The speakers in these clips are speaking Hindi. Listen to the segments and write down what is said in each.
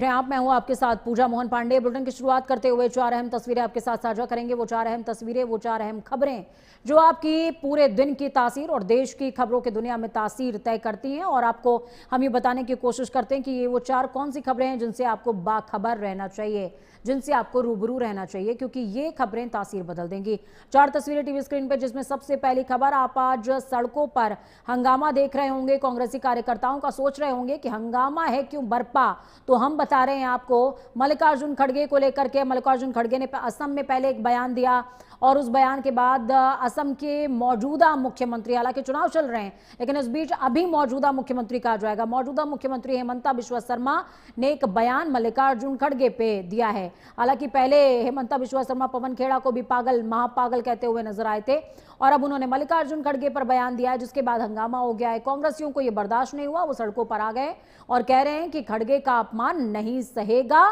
आप मैं हूं आपके साथ पूजा मोहन पांडे। बुलेटिन की शुरुआत करते हुए 4 अहम तस्वीरें आपके साथ साझा करेंगे। वो 4 अहम तस्वीरें, वो 4 अहम खबरें जो आपकी पूरे दिन की तासीर और देश की खबरों की दुनिया में तासीर तय करती हैं। और आपको हम ये बताने की कोशिश करते हैं कि ये वो 4 कौन सी खबरें हैं जिनसे आपको बाखबर रहना चाहिए, जिनसे आपको रूबरू रहना चाहिए, क्योंकि ये खबरें तासीर बदल देंगी। 4 तस्वीरें टीवी स्क्रीन पर, जिसमें सबसे पहली खबर, आप आज सड़कों पर हंगामा देख रहे होंगे। कांग्रेसी कार्यकर्ताओं का सोच रहे होंगे कि हंगामा है क्यों बरपा, तो हम बता रहे हैं आपको। मल्लिकार्जुन खड़गे को लेकर के मल्लिकार्जुन खड़गे ने असम में पहले एक बयान दिया और उस बयान के बाद असम के मौजूदा मुख्यमंत्री, हालांकि चुनाव चल रहे हैं लेकिन इस बीच अभी मौजूदा मुख्यमंत्री कहा जाएगा, मौजूदा मुख्यमंत्री हेमंता बिश्वा शर्मा ने एक बयान मल्लिकार्जुन खड़गे पे दिया है। हालांकि पहले हेमंता बिश्वा शर्मा पवन खेड़ा को भी पागल महापागल कहते हुए नजर आए थे और अब उन्होंने मल्लिकार्जुन खड़गे पर बयान दिया है, जिसके बाद हंगामा हो गया है। कांग्रेसियों को यह बर्दाश्त नहीं हुआ, वो सड़कों पर आ गए और कह रहे हैं कि खड़गे का अपमान नहीं सहेगा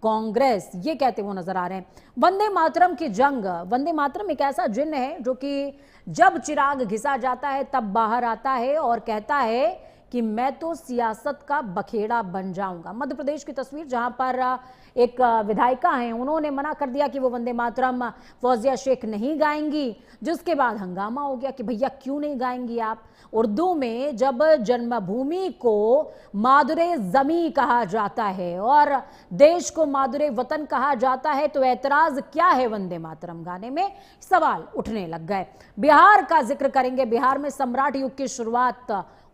कांग्रेस, ये कहते हुए नजर आ रहे हैं। वंदे मातरम की जंग, वंदे मातरम एक ऐसा जिन्न है जो कि जब चिराग घिसा जाता है तब बाहर आता है और कहता है कि मैं तो सियासत का बखेड़ा बन जाऊंगा। मध्य प्रदेश की तस्वीर, जहां पर एक विधायिका हैं, उन्होंने मना कर दिया कि वो वंदे मातरम फौजिया शेख नहीं गाएंगी, जिसके बाद हंगामा हो गया कि भैया क्यों नहीं गाएंगी आप। उर्दू में जब जन्मभूमि को मादुरे जमी कहा जाता है और देश को मादुरे वतन कहा जाता है, तो एतराज क्या है वंदे मातरम गाने में, सवाल उठने लग गए। बिहार का जिक्र करेंगे। बिहार में सम्राट युग की शुरुआत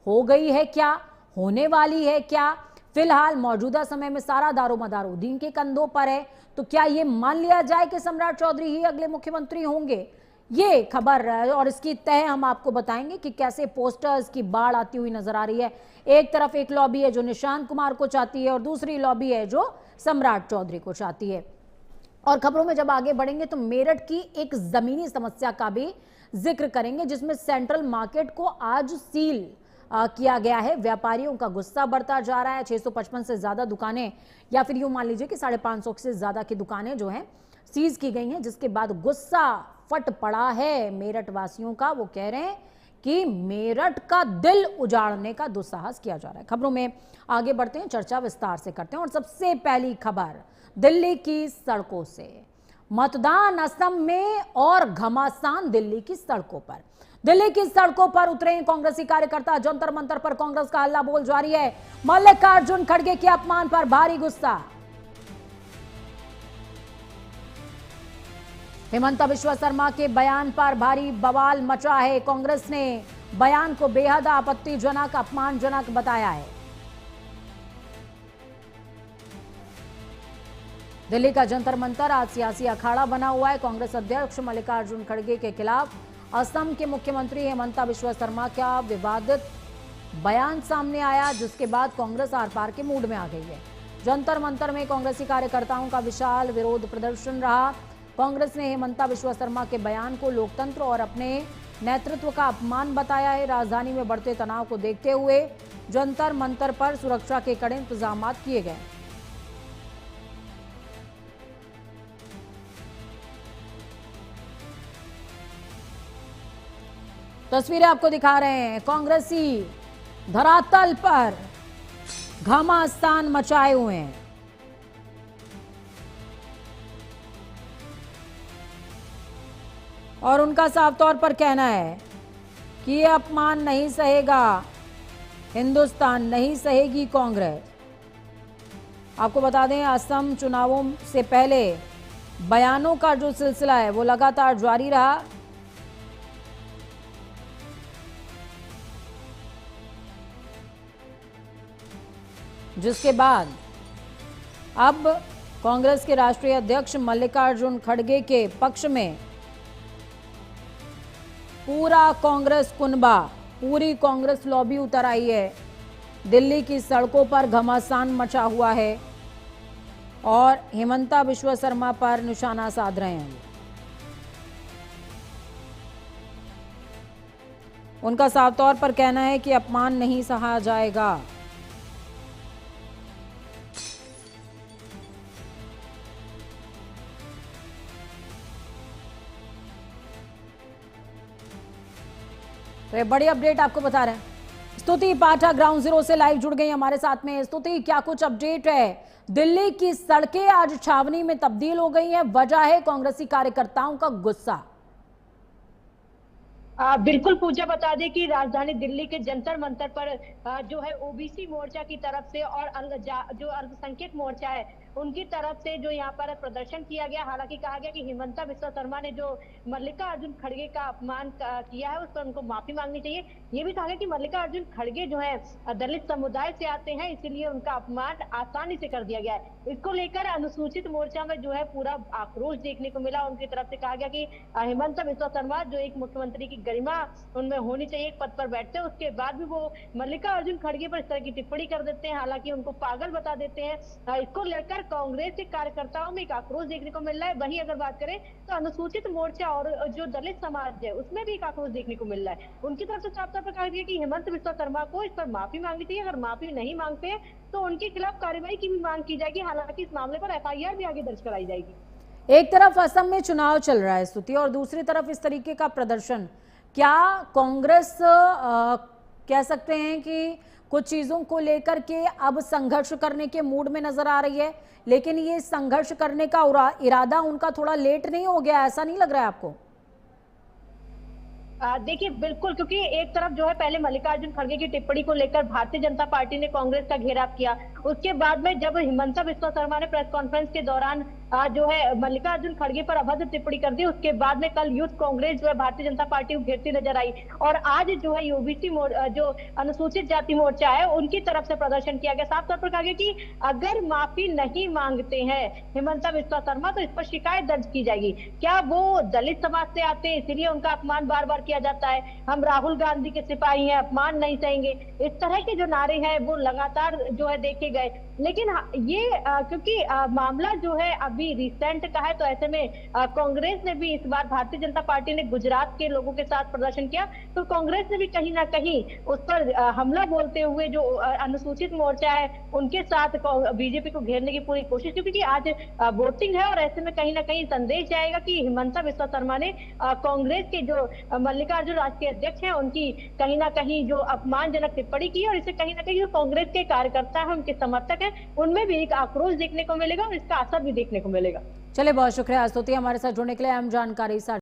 हो गई है क्या, होने वाली है क्या? फिलहाल मौजूदा समय में सारा दारोमदार उन्हीं के कंधों पर है, तो क्या यह मान लिया जाए कि सम्राट चौधरी ही अगले मुख्यमंत्री होंगे? ये खबर और इसकी तह हम आपको बताएंगे कि कैसे पोस्टर्स की बाढ़ आती हुई नजर आ रही है। एक तरफ एक लॉबी है जो निशांत कुमार को चाहती है और दूसरी लॉबी है जो सम्राट चौधरी को चाहती है। और खबरों में जब आगे बढ़ेंगे तो मेरठ की एक जमीनी समस्या का भी जिक्र करेंगे, जिसमें सेंट्रल मार्केट को आज सील किया गया है। व्यापारियों का गुस्सा बढ़ता जा रहा है। 655 से ज्यादा दुकानें, या फिर यूं मान लीजिए कि 550 से ज्यादा की दुकानें जो हैं सीज की गई हैं, जिसके बाद गुस्सा फट पड़ा है मेरठ वासियों का। वो कह रहे हैं कि मेरठ का दिल उजाड़ने का दुस्साहस किया जा रहा है। खबरों में आगे बढ़ते हैं, चर्चा विस्तार से करते हैं और सबसे पहली खबर दिल्ली की सड़कों से। मतदान असम में और घमासान दिल्ली की सड़कों पर। दिल्ली की सड़कों पर उतरे कांग्रेसी कार्यकर्ता, जंतर मंतर पर कांग्रेस का हल्ला बोल जारी है। मल्लिकार्जुन खड़गे के अपमान पर भारी गुस्सा। हेमंता बिश्वा शर्मा के बयान पर भारी बवाल मचा है। कांग्रेस ने बयान को बेहद आपत्तिजनक, अपमानजनक बताया है। दिल्ली का जंतर मंतर आज सियासी अखाड़ा बना हुआ है। कांग्रेस अध्यक्ष मल्लिकार्जुन खड़गे के खिलाफ असम के मुख्यमंत्री हेमंता बिश्वा शर्मा का विवादित बयान सामने आया, जिसके बाद कांग्रेस आर पार के मूड में आ गई है। जंतर मंतर में कांग्रेसी कार्यकर्ताओं का विशाल विरोध प्रदर्शन रहा। कांग्रेस ने हेमंता बिश्वा शर्मा के बयान को लोकतंत्र और अपने नेतृत्व का अपमान बताया है। राजधानी में बढ़ते तनाव को देखते हुए जंतर मंतर पर सुरक्षा के कड़े इंतजाम किए गए। तस्वीरें आपको दिखा रहे हैं। कांग्रेसी धरातल पर घमासान मचाए हुए हैं। और उनका साफ तौर पर कहना है कि ये अपमान नहीं सहेगा हिंदुस्तान, नहीं सहेगी कांग्रेस। आपको बता दें, असम चुनावों से पहले बयानों का जो सिलसिला है वो लगातार जारी रहा। जिसके बाद अब कांग्रेस के राष्ट्रीय अध्यक्ष मल्लिकार्जुन खड़गे के पक्ष में पूरा कांग्रेस कुनबा, पूरी कांग्रेस लॉबी उतर आई है। दिल्ली की सड़कों पर घमासान मचा हुआ है और हेमंता बिश्वा शर्मा पर निशाना साध रहे हैं। उनका साफ तौर पर कहना है कि अपमान नहीं सहा जाएगा। तो ये बड़ी अपडेट आपको बता रहे हैं। स्तुति पाठक ग्राउंड जीरो से लाइव जुड़ गई हमारे साथ में। स्तुति, क्या कुछ अपडेट है दिल्ली की सड़कें आज छावनी में तब्दील हो गई हैं। वजह है कांग्रेसी कार्यकर्ताओं का गुस्सा। बिल्कुल पूजा, बता दें कि राजधानी दिल्ली के जंतर मंतर पर जो है ओबीसी मोर्चा की तरफ से और जो अल्पसंख्यक मोर्चा है उनकी तरफ से जो यहाँ पर प्रदर्शन किया गया। हालांकि कहा गया कि हिमंता बिस्वा शर्मा ने जो मल्लिकार्जुन खड़गे का अपमान किया है उस पर उनको माफी मांगनी चाहिए। ये भी कहा गया कि मल्लिकार्जुन खड़गे जो है दलित समुदाय से आते हैं, इसीलिए उनका अपमान आसानी से कर दिया गया है। इसको लेकर अनुसूचित मोर्चा में जो है पूरा आक्रोश देखने को मिला। उनकी तरफ से कहा गया कि हिमंता बिस्वा शर्मा जो एक मुख्यमंत्री की गरिमा उनमें होनी चाहिए, एक पद पर बैठते हैं, उसके बाद भी वो मल्लिकार्जुन खड़गे पर इस तरह की टिप्पणी कर देते हैं, हालांकि उनको पागल बता देते हैं। इसको लेकर कांग्रेस के कार्यकर्ताओं में एक आक्रोश देखने को मिल रहा है। वहीं अगर बात करें तो अनुसूचित मोर्चा और जो दलित समाज है उसमें भी एक आक्रोश देखने को मिल रहा है। उनकी तरफ से साफ तौर पर कहा गया कि हेमंत बिस्वा शर्मा को इस पर माफी मांगनी चाहिए। अगर माफी नहीं मांगते हैं तो उनके खिलाफ कार्रवाई की भी मांग की जाएगी। हालांकि इस मामले पर एफआईआर भी आगे दर्ज कराई जाएगी। एक तरफ असम में चुनाव चल रहा है स्तुति, और दूसरी तरफ इस तरीके का प्रदर्शन। क्या कांग्रेस कह सकते हैं कि कुछ चीजों को लेकर के अब संघर्ष करने के मूड में नजर आ रही है, लेकिन ये संघर्ष करने का इरादा उनका थोड़ा लेट नहीं हो गया? ऐसा नहीं लग रहा है आपको? देखिए बिल्कुल, क्योंकि एक तरफ जो है पहले मल्लिकार्जुन खड़गे की टिप्पणी को लेकर भारतीय जनता पार्टी ने कांग्रेस का घेराव किया। उसके बाद में जब हिमंता बिस्वा शर्मा ने प्रेस कॉन्फ्रेंस के दौरान जो है मल्लिकार्जुन खड़गे पर अभद्र टिप्पणी कर दी, उसके बाद में कल यूथ कांग्रेस जो है भारतीय जनता पार्टी को घेरती नजर आई। और आज जो है ओबीसी जो अनुसूचित जाति मोर्चा है उनकी तरफ से प्रदर्शन किया गया। साफ तौर पर कहा गया कि अगर माफी नहीं मांगते हैं हिमंता बिस्वा शर्मा तो इस पर शिकायत दर्ज की जाएगी। क्या वो दलित समाज से आते हैं इसीलिए उनका अपमान बार बार किया जाता है? हम राहुल गांधी के सिपाही हैं, अपमान नहीं सहेंगे, इस तरह के जो नारे हैं वो लगातार जो है देखे गए। लेकिन ये क्योंकि मामला जो है अभी रिसेंट का है, तो ऐसे में कांग्रेस ने भी इस बार भारतीय जनता पार्टी ने गुजरात के लोगों के साथ प्रदर्शन किया, तो कांग्रेस ने भी कहीं ना कहीं उस पर हमला बोलते हुए जो अनुसूचित मोर्चा है उनके साथ बीजेपी को घेरने की पूरी कोशिश की। क्योंकि आज वोटिंग है और ऐसे में कहीं ना कहीं संदेश जाएगा कि हिमंता बिस्वा शर्मा ने कांग्रेस के जो मल्लिकार्जुन राष्ट्रीय अध्यक्ष हैं उनकी कहीं ना कहीं जो अपमानजनक टिप्पणी की, और इसे कहीं ना कहीं जो कांग्रेस के कार्यकर्ता है उनके समर्थक है उनमें भी एक आक्रोश देखने को मिलेगा और इसका असर भी देखने को मिलेगा। चलिए, बहुत शुक्रिया स्तुति हमारे साथ जुड़ने के लिए, अहम जानकारी।